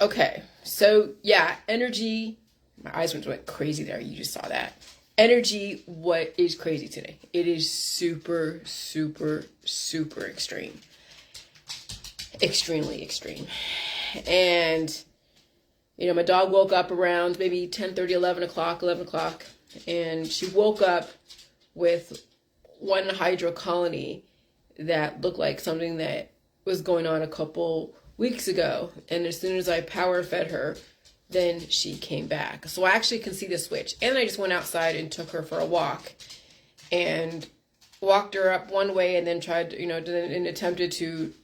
Okay, so yeah, energy. My eyes went crazy there. You just saw that. Energy, what is crazy today? It is super, super, super extreme. Extremely extreme. And, my dog woke up around maybe 10:30, 11 o'clock. And she woke up with one hydro colony that looked like something that was going on a couple weeks ago. And as soon as I power fed her, then she came back. So I actually can see the switch. And I just went outside and took her for a walk and walked her up one way and then tried, and attempted to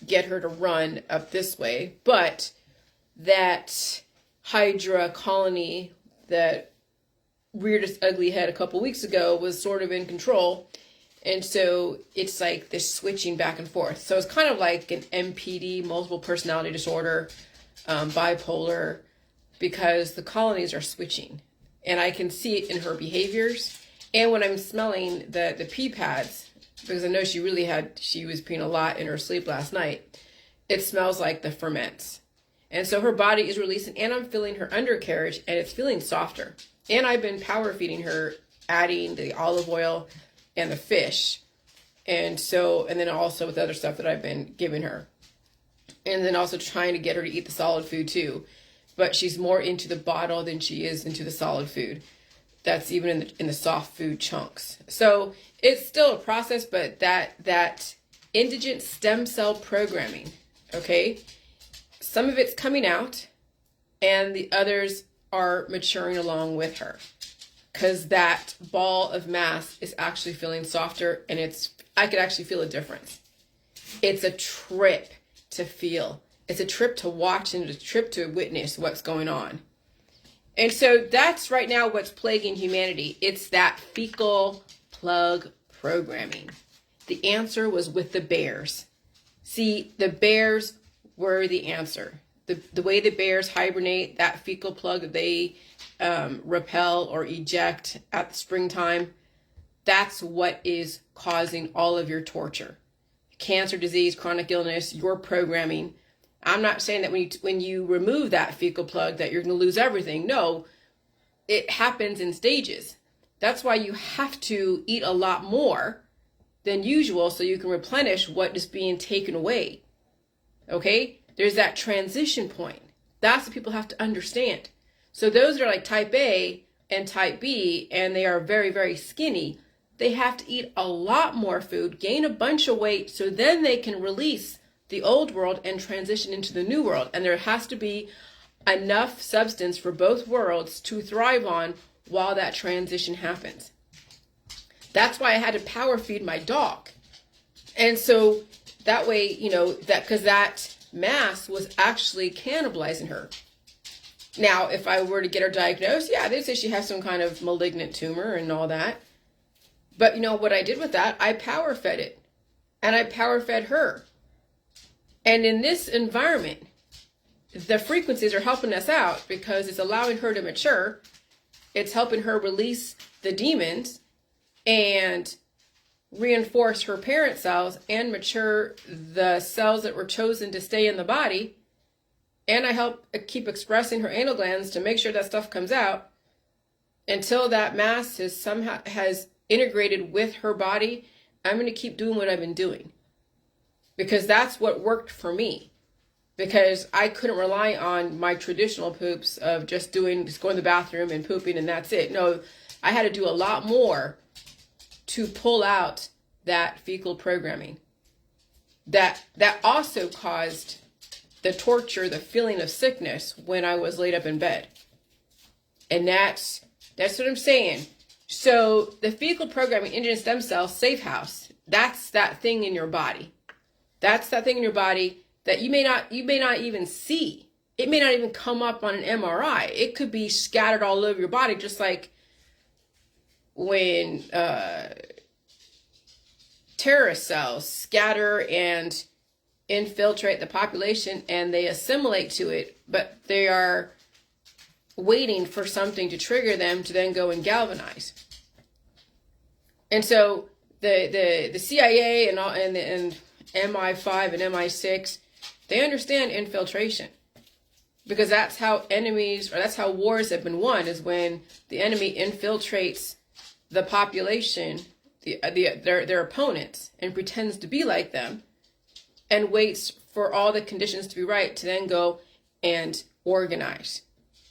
get her to run up this way. But that hydra colony that reared its ugly head a couple weeks ago was sort of in control. And so it's like this switching back and forth. So it's kind of like an MPD, multiple personality disorder, bipolar, because the colonies are switching. And I can see it in her behaviors. And when I'm smelling the pee pads, because I know she was peeing a lot in her sleep last night, it smells like the ferments. And so her body is releasing, and I'm feeling her undercarriage, and it's feeling softer. And I've been power feeding her, adding the olive oil and the fish. And then also with other stuff that I've been giving her. And then also trying to get her to eat the solid food too. But she's more into the bottle than she is into the solid food. That's even in the soft food chunks. So it's still a process, but that indigent stem cell programming, okay? Some of it's coming out and the others are maturing along with her. Because that ball of mass is actually feeling softer, and I could actually feel a difference. It's a trip to feel. It's a trip to watch and a trip to witness what's going on. And so that's right now what's plaguing humanity. It's that fecal plug programming. The answer was with the bears. See, the bears were the answer. The way the bears hibernate, that fecal plug that they repel or eject at the springtime, that's what is causing all of your torture. Cancer, disease, chronic illness, your programming. I'm not saying that when you remove that fecal plug that you're going to lose everything. No, it happens in stages. That's why you have to eat a lot more than usual so you can replenish what is being taken away. Okay? There's that transition point. That's what people have to understand. So those that are like type A and type B, and they are very, very skinny, they have to eat a lot more food, gain a bunch of weight, so then they can release the old world and transition into the new world. And there has to be enough substance for both worlds to thrive on while that transition happens. That's why I had to power feed my dog. And so that way, because that mass was actually cannibalizing her. Now, if I were to get her diagnosed, yeah, they'd say she has some kind of malignant tumor and all that. But what I did with that? I power fed it. And I power fed her. And in this environment, the frequencies are helping us out because it's allowing her to mature. It's helping her release the demons and reinforce her parent cells and mature the cells that were chosen to stay in the body. And I help keep expressing her anal glands to make sure that stuff comes out until that mass has integrated with her body. I'm going to keep doing what I've been doing because that's what worked for me. Because I couldn't rely on my traditional poops of just going to the bathroom and pooping and that's it. No, I had to do a lot more to pull out that fecal programming. That also caused the torture, the feeling of sickness when I was laid up in bed. And that's what I'm saying. So the fecal programming, indigent stem cell, safe house, that's that thing in your body. That's that thing in your body that you may not even see. It may not even come up on an MRI. It could be scattered all over your body, just like when terrorist cells scatter and infiltrate the population and they assimilate to it, but they are waiting for something to trigger them to then go and galvanize. And so the CIA and MI5 and MI6, they understand infiltration. Because that's how enemies, or that's how wars have been won, is when the enemy infiltrates the population, their opponents, and pretends to be like them, and waits for all the conditions to be right to then go and organize.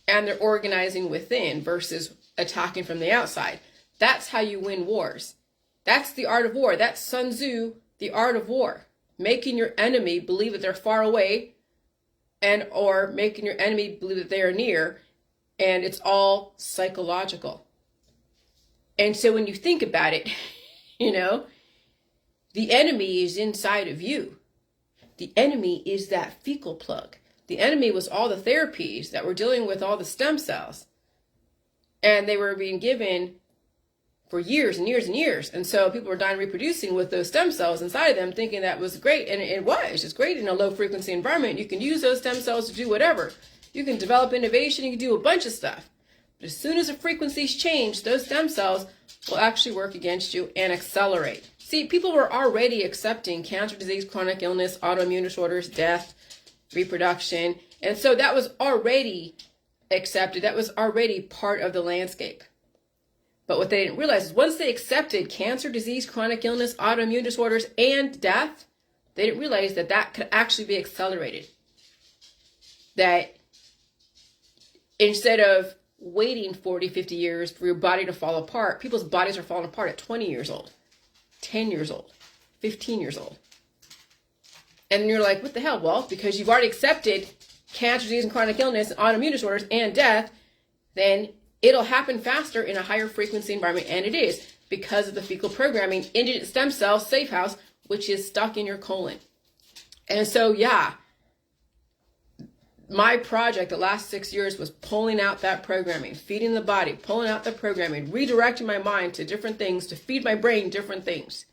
And they're organizing within versus attacking from the outside. That's how you win wars. That's the art of war. That's Sun Tzu, the art of war. Making your enemy believe that they're far away, and or making your enemy believe that they are near, and it's all psychological. And so when you think about it, you know, the enemy is inside of you. The enemy is that fecal plug. The enemy was all the therapies that were dealing with all the stem cells. And they were being given for years and years and years. And so people were dying reproducing with those stem cells inside of them, thinking that was great. And it was. It's great in a low frequency environment. You can use those stem cells to do whatever. You can develop innovation. You can do a bunch of stuff. But as soon as the frequencies change, those stem cells will actually work against you and accelerate. See, people were already accepting cancer, disease, chronic illness, autoimmune disorders, death, reproduction. And so that was already accepted. That was already part of the landscape. But what they didn't realize is once they accepted cancer, disease, chronic illness, autoimmune disorders, and death, they didn't realize that that could actually be accelerated. That instead of waiting 40, 50 years for your body to fall apart, people's bodies are falling apart at 20 years old, 10 years old, 15 years old. And you're like, what the hell? Well, because you've already accepted cancer, disease, and chronic illness, autoimmune disorders, and death, then it'll happen faster in a higher frequency environment. And it is because of the fecal programming, indigent stem cell safe house, which is stuck in your colon. And so, yeah, my project the last 6 years was pulling out that programming, feeding the body, pulling out the programming, redirecting my mind to different things, to feed my brain different things.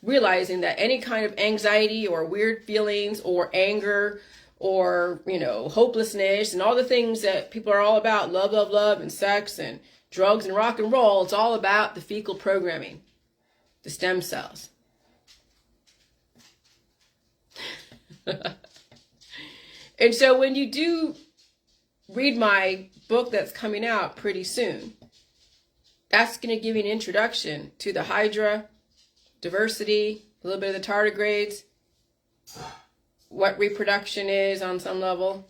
Realizing that any kind of anxiety or weird feelings or anger or, you know, hopelessness and all the things that people are all about, love, love, love, and sex and drugs and rock and roll, it's all about the fecal programming, the stem cells. And so when you do read my book that's coming out pretty soon, that's going to give you an introduction to the Hydra, diversity, a little bit of the tardigrades, what reproduction is on some level,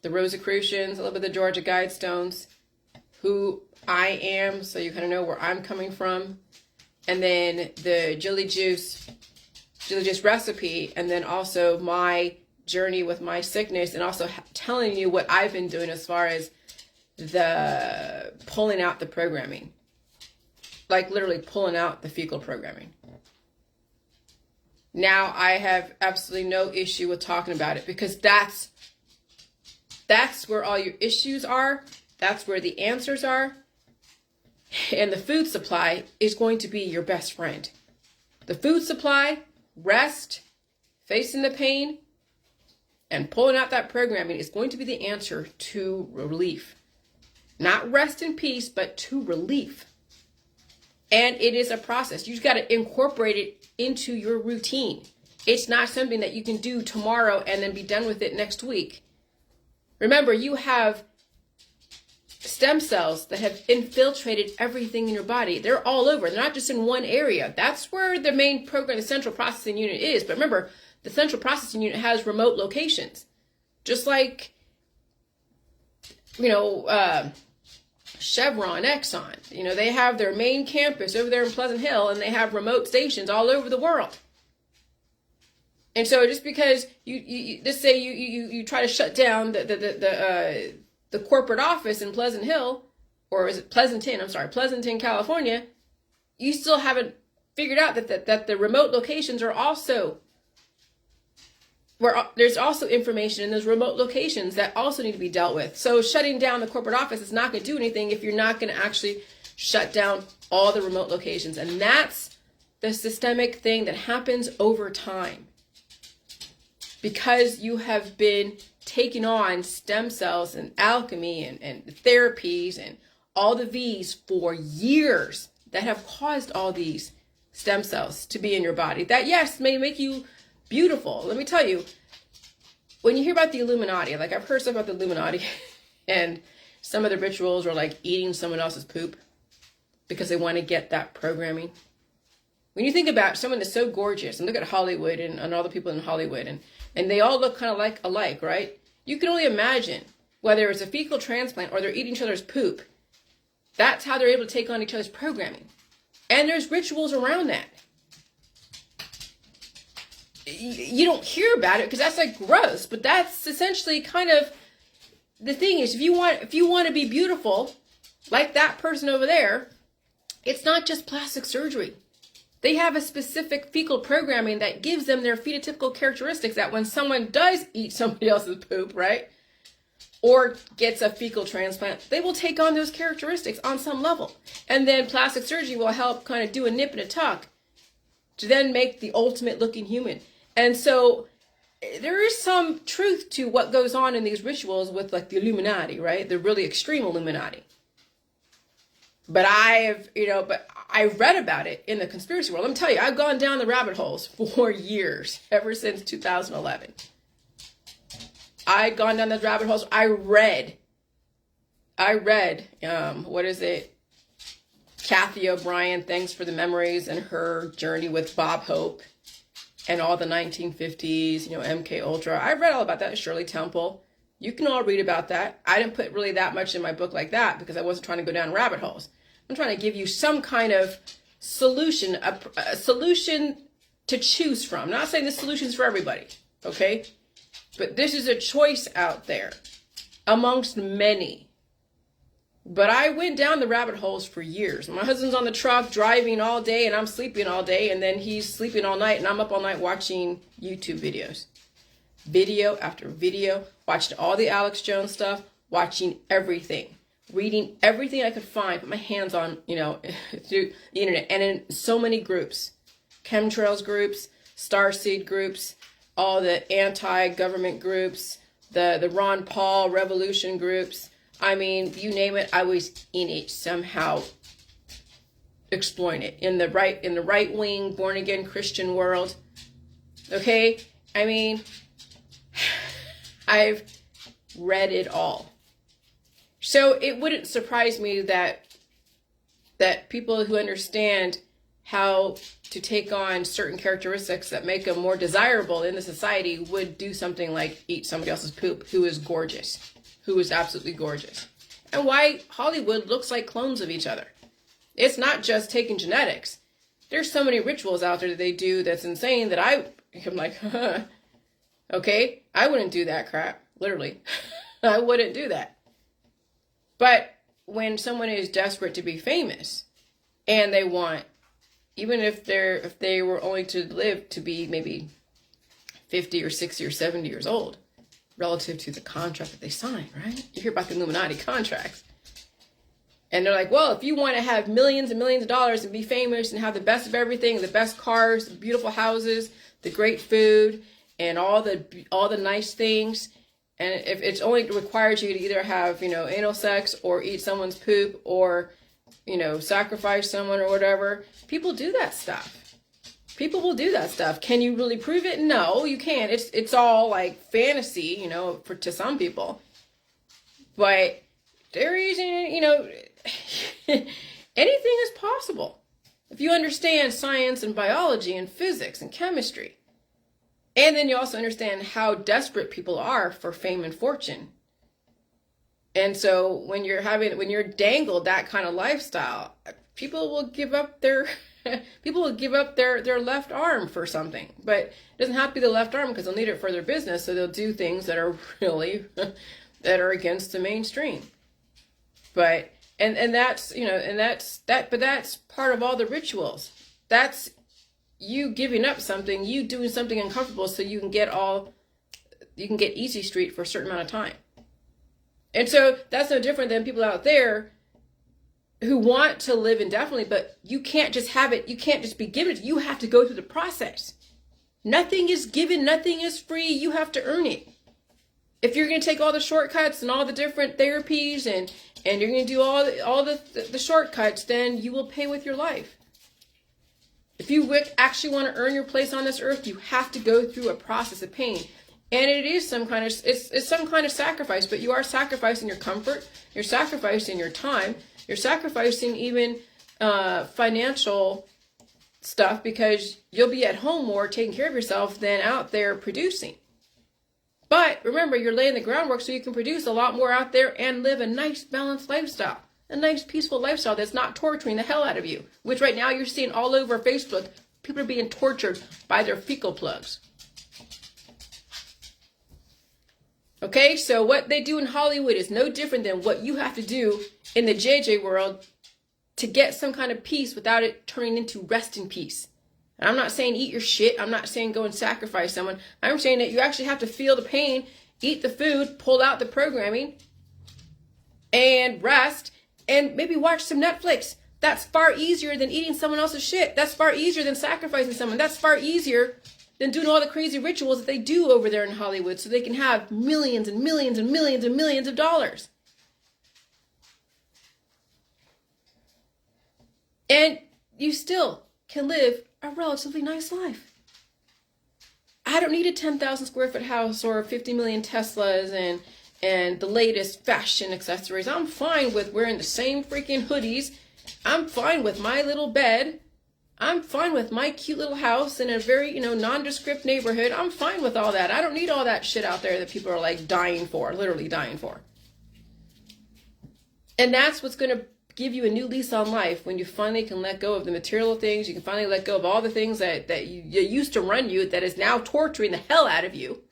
the Rosicrucians, a little bit of the Georgia Guidestones, who I am, so you kind of know where I'm coming from, and then the Jilly Juice recipe, and then also my journey with my sickness, and also telling you what I've been doing as far as the pulling out the programming, like literally pulling out the fecal programming. Now I have absolutely no issue with talking about it, because that's where all your issues are. That's where the answers are. And the food supply is going to be your best friend. The food supply, rest, facing the pain, and pulling out that programming is going to be the answer to relief. Not rest in peace, but to relief. And it is a process. You've got to incorporate it into your routine. It's not something that you can do tomorrow and then be done with it next week. Remember, you have stem cells that have infiltrated everything in your body. They're all over. They're not just in one area. That's where the main program, the central processing unit is. But remember, the central processing unit has remote locations. Just like, you know, Chevron, Exxon, you know, they have their main campus over there in Pleasant Hill, and they have remote stations all over the world. And so just because you just say you try to shut down the corporate office in Pleasant Hill, or is it Pleasanton? I'm sorry, Pleasanton, California, you still haven't figured out that the remote locations are also where there's also information in those remote locations that also need to be dealt with. So shutting down the corporate office is not going to do anything if you're not going to actually shut down all the remote locations. And that's the systemic thing that happens over time. Because you have been taking on stem cells and alchemy and therapies and all the V's for years that have caused all these stem cells to be in your body. That, yes, may make you beautiful. Let me tell you, when you hear about the Illuminati, like I've heard stuff about the Illuminati, and some of the rituals are like eating someone else's poop because they want to get that programming. When you think about someone that's so gorgeous, and look at Hollywood and all the people in Hollywood, and they all look kind of like alike, right? You can only imagine whether it's a fecal transplant or they're eating each other's poop. That's how they're able to take on each other's programming. And there's rituals around that. You don't hear about it because that's like gross, but that's essentially kind of the thing is if you want to be beautiful, like that person over there, it's not just plastic surgery. They have a specific fecal programming that gives them their phenotypical characteristics that when someone does eat somebody else's poop, right, or gets a fecal transplant, they will take on those characteristics on some level. And then plastic surgery will help kind of do a nip and a tuck to then make the ultimate looking human. And so there is some truth to what goes on in these rituals with like the Illuminati, right? The really extreme Illuminati. But I've read about it in the conspiracy world. Let me tell you, I've gone down the rabbit holes for years, ever since 2011. I'd gone down those rabbit holes. I read, what is it? Kathy O'Brien, Thanks for the Memories, and her journey with Bob Hope and all the 1950s, MK Ultra. I read all about that, Shirley Temple. You can all read about that. I didn't put really that much in my book like that because I wasn't trying to go down rabbit holes. I'm trying to give you some kind of solution, a solution to choose from. I'm not saying this solution is for everybody, okay? But this is a choice out there amongst many. But I went down the rabbit holes for years. My husband's on the truck driving all day and I'm sleeping all day, and then he's sleeping all night and I'm up all night watching YouTube videos. Video after video, watching all the Alex Jones stuff, watching everything, reading everything I could find, put my hands on, through the internet, and in so many groups, chemtrails groups, starseed groups, all the anti-government groups, the Ron Paul revolution groups. I mean, you name it, I was in it somehow, exploring it in the right wing, born again Christian world. Okay, I mean, I've read it all. So it wouldn't surprise me that people who understand how to take on certain characteristics that make them more desirable in the society would do something like eat somebody else's poop who is gorgeous, who is absolutely gorgeous. And why Hollywood looks like clones of each other. It's not just taking genetics. There's so many rituals out there that they do that's insane that I'm like, okay, I wouldn't do that crap, literally. I wouldn't do that. But when someone is desperate to be famous and they want, even if they were only to live to be maybe 50 or 60 or 70 years old, relative to the contract that they signed, right? You hear about the Illuminati contracts. And they're like, well, if you want to have millions and millions of dollars and be famous and have the best of everything, the best cars, the beautiful houses, the great food, and all the nice things, and if it's only requires you to either have, anal sex or eat someone's poop or, sacrifice someone or whatever, people do that stuff. People will do that stuff. Can you really prove it? No, you can't. It's all like fantasy, to some people. But there is, anything is possible if you understand science and biology and physics and chemistry. And then you also understand how desperate people are for fame and fortune. And so when you're dangled that kind of lifestyle, people will give up their left arm for something. But it doesn't have to be the left arm because they'll need it for their business. So they'll do things that are really that are against the mainstream. But and that's but that's part of all the rituals. That's you giving up something, you doing something uncomfortable so you can get easy street for a certain amount of time. And so that's no different than people out there who want to live indefinitely, but you can't just have it. You can't just be given it. You have to go through the process. Nothing is given. Nothing is free. You have to earn it. If you're going to take all the shortcuts and all the different therapies and you're going to do all the shortcuts, then you will pay with your life. If you actually want to earn your place on this earth, you have to go through a process of pain. And it is some kind of, it's some kind of sacrifice, but you are sacrificing your comfort. You're sacrificing your time. You're sacrificing even financial stuff, because you'll be at home more taking care of yourself than out there producing. But remember, you're laying the groundwork so you can produce a lot more out there and live a nice balanced lifestyle, a nice peaceful lifestyle that's not torturing the hell out of you, which right now you're seeing all over Facebook. People are being tortured by their fecal plugs. Okay, so what they do in Hollywood is no different than what you have to do in the JJ world to get some kind of peace without it turning into rest in peace. And I'm not saying eat your shit. I'm not saying go and sacrifice someone. I'm saying that you actually have to feel the pain, eat the food, pull out the programming, and rest, and maybe watch some Netflix. That's far easier than eating someone else's shit. That's far easier than sacrificing someone. That's far easier than doing all the crazy rituals that they do over there in Hollywood so they can have millions and millions and millions and millions of dollars. And you still can live a relatively nice life. I don't need a 10,000 square foot house or 50 million Teslas and the latest fashion accessories. I'm fine with wearing the same freaking hoodies. I'm fine with my little bed. I'm fine with my cute little house in a very, nondescript neighborhood. I'm fine with all that. I don't need all that shit out there that people are like dying for, literally dying for. And that's what's going to give you a new lease on life, when you finally can let go of the material things. You can finally let go of all the things that you used to run you, that is now torturing the hell out of you.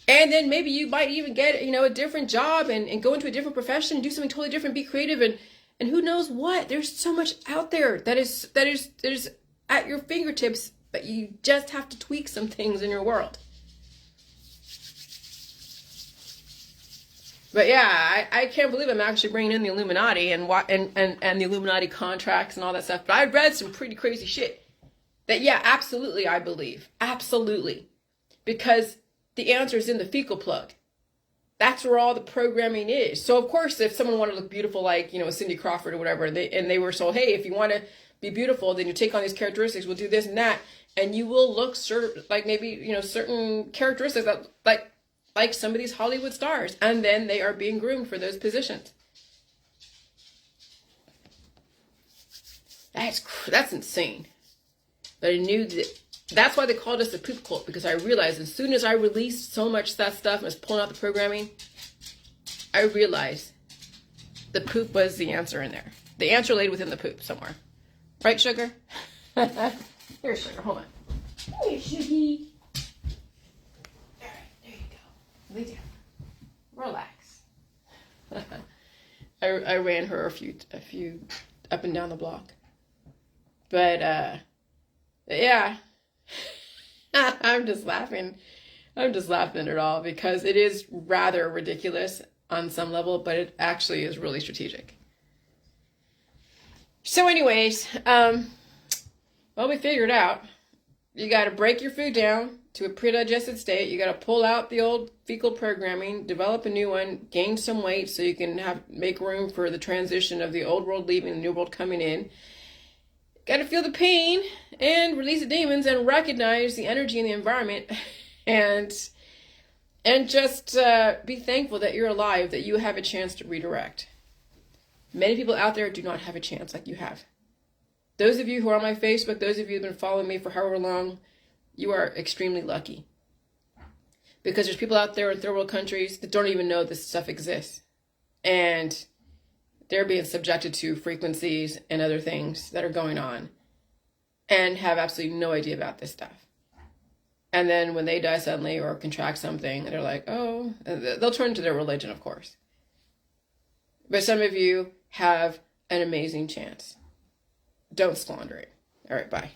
And then maybe you might even get, a different job and go into a different profession, do something totally different, be creative, and who knows what. There's so much out there that is at your fingertips, but you just have to tweak some things in your world. But yeah, I can't believe I'm actually bringing in the Illuminati and the Illuminati contracts and all that stuff. But I read some pretty crazy shit that, yeah, absolutely, I believe. Absolutely. Because the answer is in the fecal plug. That's where all the programming is. So, of course, if someone wanted to look beautiful like, Cindy Crawford or whatever, and they were told, hey, if you want to be beautiful, then you take on these characteristics, we'll do this and that, and you will look like maybe, certain characteristics that, like some of these Hollywood stars, and then they are being groomed for those positions. That's insane. But I knew that's why they called us the poop cult, because I realized as soon as I released so much of that stuff and was pulling out the programming, I realized the poop was the answer in there. The answer laid within the poop somewhere. Right, sugar? Here, sugar, hold on. Here, Shuggy. Lay down. Relax. I ran her a few up and down the block. But yeah. I'm just laughing at it all, because it is rather ridiculous on some level, but it actually is really strategic. So anyways, we figured out you got to break your food down to a pre-digested state. You got to pull out the old fecal programming, develop a new one, gain some weight so you can make room for the transition of the old world leaving, the new world coming in. Got to feel the pain and release the demons and recognize the energy in the environment, and just be thankful that you're alive, that you have a chance to redirect. Many people out there do not have a chance like you have. Those of you who are on my Facebook, those of you who have been following me for however long, you are extremely lucky. Because there's people out there in third world countries that don't even know this stuff exists. And they're being subjected to frequencies and other things that are going on and have absolutely no idea about this stuff. And then when they die suddenly or contract something, they're like, oh, they'll turn to their religion, of course. But some of you have an amazing chance. Don't squander it. All right, bye.